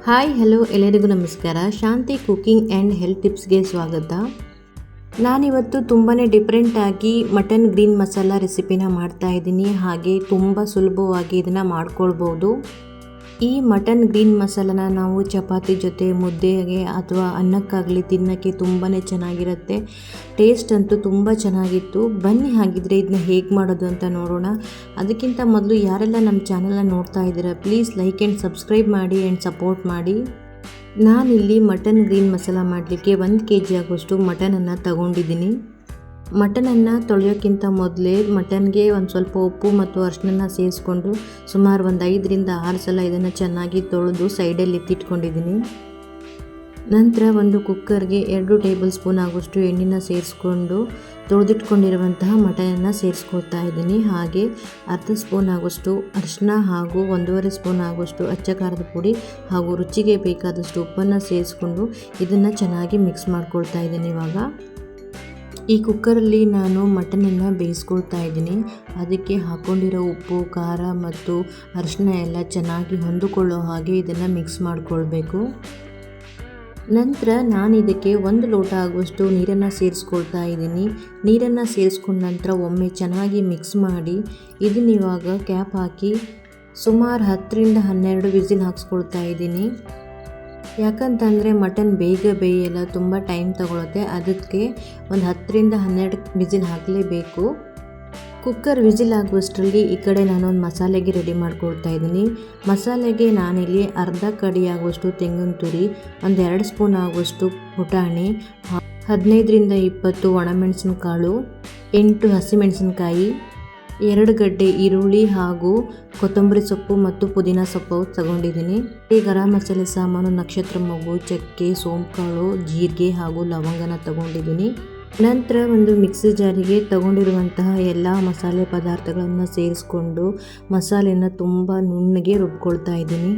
Hi hello ಎಲ್ಲರಿಗೂ ನಮಸ್ಕಾರ. ಶಾಂತಿ cooking and health ಟಿಪ್ಸ್ಗೆ ಸ್ವಾಗತ. ನಾನಿವತ್ತು ತುಂಬಾ ಡಿಫ್ರೆಂಟಾಗಿ ಮಟನ್ ಗ್ರೀನ್ ಮಸಾಲ ರೆಸಿಪಿನ ಮಾಡ್ತಾಯಿದ್ದೀನಿ. ಹಾಗೆ ತುಂಬ ಸುಲಭವಾಗಿ ಇದನ್ನು ಮಾಡ್ಕೊಳ್ಬೋದು. ಈ ಮಟನ್ ಗ್ರೀನ್ ಮಸಾಲನ ನಾವು ಚಪಾತಿ ಜೊತೆ, ಮುದ್ದೆಗೆ ಅಥವಾ ಅನ್ನಕ್ಕಾಗಲಿ ತಿನ್ನೋಕ್ಕೆ ತುಂಬಾ ಚೆನ್ನಾಗಿರುತ್ತೆ. ಟೇಸ್ಟ್ ಅಂತೂ ತುಂಬ ಚೆನ್ನಾಗಿತ್ತು. ಬನ್ನಿ ಹಾಗಿದ್ರೆ ಇದನ್ನ ಹೇಗೆ ಮಾಡೋದು ಅಂತ ನೋಡೋಣ. ಅದಕ್ಕಿಂತ ಮೊದಲು ಯಾರೆಲ್ಲ ನಮ್ಮ ಚಾನಲ್ನ ನೋಡ್ತಾ ಇದ್ದೀರಾ ಪ್ಲೀಸ್ ಲೈಕ್ ಆ್ಯಂಡ್ ಸಬ್ಸ್ಕ್ರೈಬ್ ಮಾಡಿ ಆ್ಯಂಡ್ ಸಪೋರ್ಟ್ ಮಾಡಿ. ನಾನಿಲ್ಲಿ ಮಟನ್ ಗ್ರೀನ್ ಮಸಾಲ ಮಾಡಲಿಕ್ಕೆ 1 kg ಆಗೋಷ್ಟು ಮಟನನ್ನು ತಗೊಂಡಿದ್ದೀನಿ. ಮಟನನ್ನು ತೊಳೆಯೋಕ್ಕಿಂತ ಮೊದಲೇ ಮಟನ್ಗೆ ಒಂದು ಸ್ವಲ್ಪ ಉಪ್ಪು ಮತ್ತು ಅರಿಶಿನ ಸೇರಿಸ್ಕೊಂಡು ಸುಮಾರು ಒಂದು 5 ರಿಂದ 6 ಸಲ ಇದನ್ನು ಚೆನ್ನಾಗಿ ತೊಳೆದು ಸೈಡಲ್ಲಿ ಎತ್ತಿಟ್ಕೊಂಡಿದ್ದೀನಿ. ನಂತರ ಒಂದು ಕುಕ್ಕರ್ಗೆ 2 ಟೇಬಲ್ ಸ್ಪೂನ್ ಆಗೋಷ್ಟು ಎಣ್ಣೆನ ಸೇರಿಸ್ಕೊಂಡು ತೊಳೆದಿಟ್ಕೊಂಡಿರುವಂತಹ ಮಟನನ್ನು ಸೇರಿಸ್ಕೊಳ್ತಾ ಇದ್ದೀನಿ. ಹಾಗೆ ಅರ್ಧ ಸ್ಪೂನ್ ಆಗೋಷ್ಟು ಅರಿಶಿನ ಹಾಗೂ 1.5 ಸ್ಪೂನ್ ಆಗೋಷ್ಟು ಅಚ್ಚ ಖಾರದ ಪುಡಿ ಹಾಗೂ ರುಚಿಗೆ ಬೇಕಾದಷ್ಟು ಉಪ್ಪನ್ನು ಸೇರಿಸ್ಕೊಂಡು ಇದನ್ನು ಚೆನ್ನಾಗಿ ಮಿಕ್ಸ್ ಮಾಡ್ಕೊಳ್ತಾ ಇದ್ದೀನಿ. ಇವಾಗ ಈ ಕುಕ್ಕರಲ್ಲಿ ನಾನು ಮಟನನ್ನು ಬೇಯಿಸ್ಕೊಳ್ತಾ ಇದ್ದೀನಿ. ಅದಕ್ಕೆ ಹಾಕ್ಕೊಂಡಿರೋ ಉಪ್ಪು, ಖಾರ ಮತ್ತು ಅರಿಶಿನ ಎಲ್ಲ ಚೆನ್ನಾಗಿ ಹೊಂದಿಕೊಳ್ಳೋ ಹಾಗೆ ಇದನ್ನು ಮಿಕ್ಸ್ ಮಾಡಿಕೊಳ್ಬೇಕು. ನಂತರ ನಾನು ಇದಕ್ಕೆ 1 ಲೋಟ ಆಗುವಷ್ಟು ನೀರನ್ನು ಸೇರಿಸ್ಕೊಳ್ತಾ ಇದ್ದೀನಿ. ನೀರನ್ನು ಸೇರಿಸ್ಕೊಂಡ ನಂತರ ಒಮ್ಮೆ ಚೆನ್ನಾಗಿ ಮಿಕ್ಸ್ ಮಾಡಿ ಇದನ್ನಿವಾಗ ಕ್ಯಾಪ್ ಹಾಕಿ ಸುಮಾರು 10 ರಿಂದ 12 ವಿಸಿಲ್ ಹಾಕ್ಸ್ಕೊಳ್ತಾ ಇದ್ದೀನಿ. ಯಾಕಂತಂದರೆ ಮಟನ್ ಬೇಗ ಬೇಯಲ್ಲ, ತುಂಬ ಟೈಮ್ ತಗೊಳುತ್ತೆ. ಅದಕ್ಕೆ ಒಂದು 10 ರಿಂದ 12 ವಿಸಿಲ್ ಹಾಕಲೇಬೇಕು. ಕುಕ್ಕರ್ ವಿಸಿಲ್ ಆಗುವಷ್ಟರಲ್ಲಿ ಈ ಕಡೆ ನಾನೊಂದು ಮಸಾಲೆಗೆ ರೆಡಿ ಮಾಡ್ಕೊಳ್ತಾ ಇದ್ದೀನಿ. ಮಸಾಲೆಗೆ ನಾನಿಲ್ಲಿ ಅರ್ಧ ಕಡಿ ಆಗುವಷ್ಟು ತೆಂಗಿನ ತುರಿ, ಒಂದು 2 ಸ್ಪೂನ್ ಆಗುವಷ್ಟು ಪುಟಾಣಿ, 15 ರಿಂದ 20 ಒಣಮೆಣಸಿನಕಾಳು, 8 ಹಸಿಮೆಣಸಿನಕಾಯಿ, 2 ಗಡ್ಡೆ ಈರುಳ್ಳಿ ಹಾಗೂ ಕೊತ್ತಂಬರಿ ಸೊಪ್ಪು ಮತ್ತು ಪುದೀನ ಸೊಪ್ಪು ತಗೊಂಡಿದ್ದೀನಿ. ಈ ಗರಂ ಮಸಾಲೆ ಸಾಮಾನು ನಕ್ಷತ್ರ ಮೊಗ್ಗು, ಚಕ್ಕೆ, ಸೋಂಪುಕಾಳು, ಜೀರಿಗೆ ಹಾಗೂ ಲವಂಗನ ತಗೊಂಡಿದ್ದೀನಿ. ನಂತರ ಒಂದು ಮಿಕ್ಸಿ ಜಾರಿಗೆ ತಗೊಂಡಿರುವಂತಹ ಎಲ್ಲ ಮಸಾಲೆ ಪದಾರ್ಥಗಳನ್ನು ಸೇರಿಸ್ಕೊಂಡು ಮಸಾಲೆನ ತುಂಬ ನುಣ್ಣಗೆ ರುಬ್ಕೊಳ್ತಾ ಇದ್ದೀನಿ.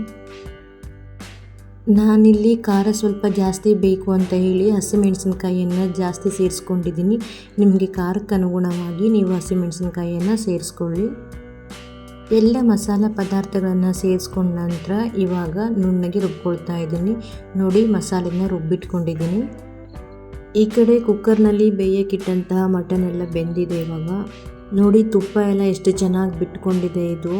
ನಾನಿಲ್ಲಿ ಖಾರ ಸ್ವಲ್ಪ ಜಾಸ್ತಿ ಬೇಕು ಅಂತ ಹೇಳಿ ಹಸಿಮೆಣಸಿನ್ಕಾಯಿಯನ್ನು ಜಾಸ್ತಿ ಸೇರಿಸ್ಕೊಂಡಿದ್ದೀನಿ. ನಿಮಗೆ ಖಾರಕ್ಕೆ ಅನುಗುಣವಾಗಿ ನೀವು ಹಸಿಮೆಣಸಿನ್ಕಾಯಿಯನ್ನು ಸೇರಿಸ್ಕೊಳ್ಳಿ. ಎಲ್ಲ ಮಸಾಲ ಪದಾರ್ಥಗಳನ್ನು ಸೇರಿಸ್ಕೊಂಡ ನಂತರ ಇವಾಗ ನುಣ್ಣಗೆ ರುಬ್ಕೊಳ್ತಾ ಇದ್ದೀನಿ. ನೋಡಿ, ಮಸಾಲೆನ ರುಬ್ಬಿಟ್ಕೊಂಡಿದ್ದೀನಿ. ಈ ಕಡೆ ಕುಕ್ಕರ್ನಲ್ಲಿ ಬೇಯಕ್ಕಿಟ್ಟಂತಹ ಮಟನ್ ಎಲ್ಲ ಬೆಂದಿದೆ. ಇವಾಗ ನೋಡಿ, ತುಪ್ಪ ಎಲ್ಲ ಎಷ್ಟು ಚೆನ್ನಾಗಿ ಬಿಟ್ಕೊಂಡಿದೆ. ಇದು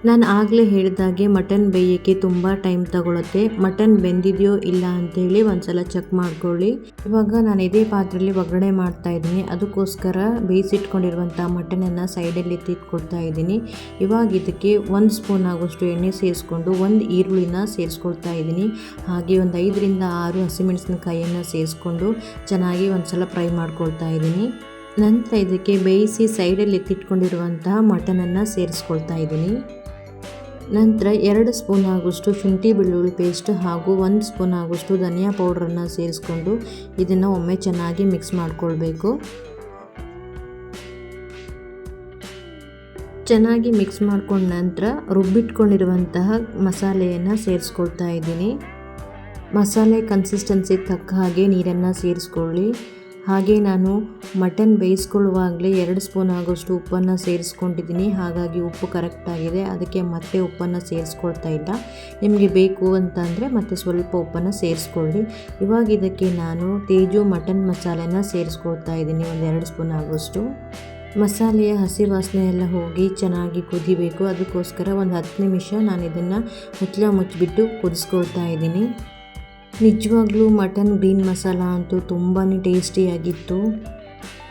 ನಾನು ಆಗಲೇ ಹೇಳಿದಾಗೆ ಮಟನ್ ಬೇಯೋಕ್ಕೆ ತುಂಬ ಟೈಮ್ ತಗೊಳುತ್ತೆ. ಮಟನ್ ಬೆಂದಿದೆಯೋ ಇಲ್ಲ ಅಂಥೇಳಿ ಒಂದು ಸಲ ಚೆಕ್ ಮಾಡ್ಕೊಳ್ಳಿ. ಇವಾಗ ನಾನು ಇದೇ ಪಾತ್ರೆಯಲ್ಲಿ ಒಗ್ಗರಣೆ ಮಾಡ್ತಾ ಇದ್ದೀನಿ. ಅದಕ್ಕೋಸ್ಕರ ಬೇಯಿಸಿಟ್ಕೊಂಡಿರುವಂಥ ಮಟನನ್ನು ಸೈಡಲ್ಲಿ ಎತ್ತಿಟ್ಕೊಳ್ತಾ ಇದ್ದೀನಿ. ಇವಾಗ ಇದಕ್ಕೆ 1 ಸ್ಪೂನ್ ಆಗೋಷ್ಟು ಎಣ್ಣೆ ಸೇರಿಸ್ಕೊಂಡು 1 ಈರುಳ್ಳಿನ ಸೇರಿಸ್ಕೊಳ್ತಾ ಇದ್ದೀನಿ. ಹಾಗೆ ಒಂದು 5 ರಿಂದ 6 ಹಸಿಮೆಣಸಿನಕಾಯಿಯನ್ನು ಸೇರಿಸ್ಕೊಂಡು ಚೆನ್ನಾಗಿ ಒಂದು ಸಲ ಫ್ರೈ ಮಾಡ್ಕೊಳ್ತಾ ಇದ್ದೀನಿ. ನಂತರ ಇದಕ್ಕೆ ಬೇಯಿಸಿ ಸೈಡಲ್ಲಿ ಎತ್ತಿಟ್ಕೊಂಡಿರುವಂತಹ ಮಟನನ್ನು ಸೇರಿಸ್ಕೊಳ್ತಾ ಇದ್ದೀನಿ. ನಂತರ 2 ಸ್ಪೂನ್ ಆಗುವಷ್ಟು ಶುಂಠಿ ಬೆಳ್ಳುಳ್ಳಿ ಪೇಸ್ಟ್ ಹಾಗೂ 1 ಸ್ಪೂನ್ ಆಗುವಷ್ಟು ಧನಿಯಾ ಪೌಡ್ರನ್ನು ಸೇರಿಸ್ಕೊಂಡು ಇದನ್ನು ಒಮ್ಮೆ ಚೆನ್ನಾಗಿ ಮಿಕ್ಸ್ ಮಾಡಿಕೊಳ್ಬೇಕು. ಚೆನ್ನಾಗಿ ಮಿಕ್ಸ್ ಮಾಡ್ಕೊಂಡ ನಂತರ ರುಬ್ಬಿಟ್ಕೊಂಡಿರುವಂತಹ ಮಸಾಲೆಯನ್ನು ಸೇರಿಸ್ಕೊಳ್ತಾ ಇದ್ದೀನಿ. ಮಸಾಲೆ ಕನ್ಸಿಸ್ಟೆನ್ಸಿ ತಕ್ಕ ಹಾಗೆ ನೀರನ್ನು ಸೇರಿಸ್ಕೊಳ್ಳಿ. ಹಾಗೆ ನಾನು ಮಟನ್ ಬೇಯಿಸ್ಕೊಳ್ಳುವಾಗಲೇ 2 ಸ್ಪೂನ್ ಆಗೋಷ್ಟು ಉಪ್ಪನ್ನು ಸೇರಿಸ್ಕೊಂಡಿದ್ದೀನಿ. ಹಾಗಾಗಿ ಉಪ್ಪು ಕರೆಕ್ಟಾಗಿದೆ. ಅದಕ್ಕೆ ಮತ್ತೆ ಉಪ್ಪನ್ನು ಸೇರಿಸ್ಕೊಳ್ತಾ ಇಲ್ಲ. ನಿಮಗೆ ಬೇಕು ಅಂತಂದರೆ ಮತ್ತೆ ಸ್ವಲ್ಪ ಉಪ್ಪನ್ನು ಸೇರಿಸ್ಕೊಳ್ಳಿ. ಇವಾಗ ಇದಕ್ಕೆ ನಾನು ತೇಜು ಮಟನ್ ಮಸಾಲೆನ ಸೇರಿಸ್ಕೊಳ್ತಾ ಇದ್ದೀನಿ. ಒಂದು 2 ಸ್ಪೂನ್ ಆಗೋಷ್ಟು. ಮಸಾಲೆಯ ಹಸಿ ವಾಸನೆ ಎಲ್ಲ ಹೋಗಿ ಚೆನ್ನಾಗಿ ಕುದಿಬೇಕು. ಅದಕ್ಕೋಸ್ಕರ ಒಂದು 10 ನಿಮಿಷ ನಾನು ಇದನ್ನು ಮುಚ್ಚಿಬಿಟ್ಟು ಕುದಿಸ್ಕೊಳ್ತಾ ಇದ್ದೀನಿ. ನಿಜವಾಗ್ಲೂ ಮಟನ್ ಗ್ರೀನ್ ಮಸಾಲ ಅಂತೂ ತುಂಬಾ ಟೇಸ್ಟಿಯಾಗಿತ್ತು.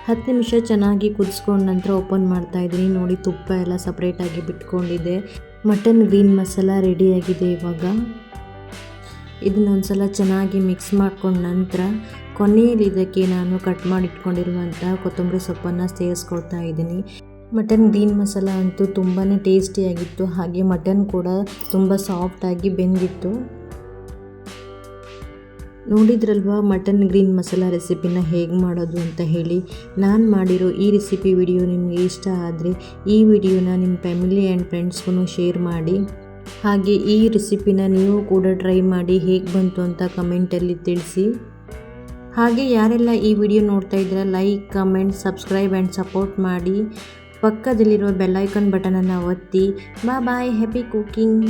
10 ನಿಮಿಷ ಚೆನ್ನಾಗಿ ಕುದಿಸ್ಕೊಂಡ ನಂತರ ಓಪನ್ ಮಾಡ್ತಾ ಇದ್ದೀನಿ. ನೋಡಿ, ತುಪ್ಪ ಎಲ್ಲ ಸಪ್ರೇಟಾಗಿ ಬಿಟ್ಕೊಂಡಿದೆ. ಮಟನ್ ಗ್ರೀನ್ ಮಸಾಲ ರೆಡಿಯಾಗಿದೆ. ಇವಾಗ ಇದನ್ನೊಂದ್ಸಲ ಚೆನ್ನಾಗಿ ಮಿಕ್ಸ್ ಮಾಡ್ಕೊಂಡ ನಂತರ ಕೊನೆಯಲ್ಲಿ ಇದಕ್ಕೆ ನಾನು ಕಟ್ ಮಾಡಿಟ್ಕೊಂಡಿರುವಂಥ ಕೊತ್ತಂಬರಿ ಸೊಪ್ಪನ್ನು ಸೇರಿಸ್ಕೊಳ್ತಾ ಇದ್ದೀನಿ. ಮಟನ್ ಗ್ರೀನ್ ಮಸಾಲ ಅಂತೂ ತುಂಬಾ ಟೇಸ್ಟಿಯಾಗಿತ್ತು. ಹಾಗೆ ಮಟನ್ ಕೂಡ ತುಂಬ ಸಾಫ್ಟಾಗಿ ಬೆಂದಿತ್ತು. ನೋಡಿದ್ರಲ್ವಾ ಮಟನ್ ಗ್ರೀನ್ ಮಸಾಲ ರೆಸಿಪಿನ ಹೇಗೆ ಮಾಡೋದು ಅಂತ ಹೇಳಿ. ನಾನು ಮಾಡಿರೋ ಈ ರೆಸಿಪಿ ವಿಡಿಯೋ ನಿಮಗೆ ಇಷ್ಟ ಆದರೆ ಈ ವಿಡಿಯೋನ ನಿಮ್ಮ ಫ್ಯಾಮಿಲಿ ಆ್ಯಂಡ್ ಫ್ರೆಂಡ್ಸ್ಗೂ ಶೇರ್ ಮಾಡಿ. ಹಾಗೆ ಈ ರೆಸಿಪಿನ ನೀವು ಕೂಡ ಟ್ರೈ ಮಾಡಿ ಹೇಗೆ ಬಂತು ಅಂತ ಕಮೆಂಟಲ್ಲಿ ತಿಳಿಸಿ. ಹಾಗೆ ಯಾರೆಲ್ಲ ಈ ವಿಡಿಯೋ ನೋಡ್ತಾ ಇದ್ದೀರಾ like, comment, subscribe and support ಮಾಡಿ. ಪಕ್ಕದಲ್ಲಿರುವ ಬೆಲ್ ಐಕಾನ್ ಬಟನನ್ನು ಒತ್ತಿ. ಬಾಯ್, ಹ್ಯಾಪಿ ಕುಕಿಂಗ್.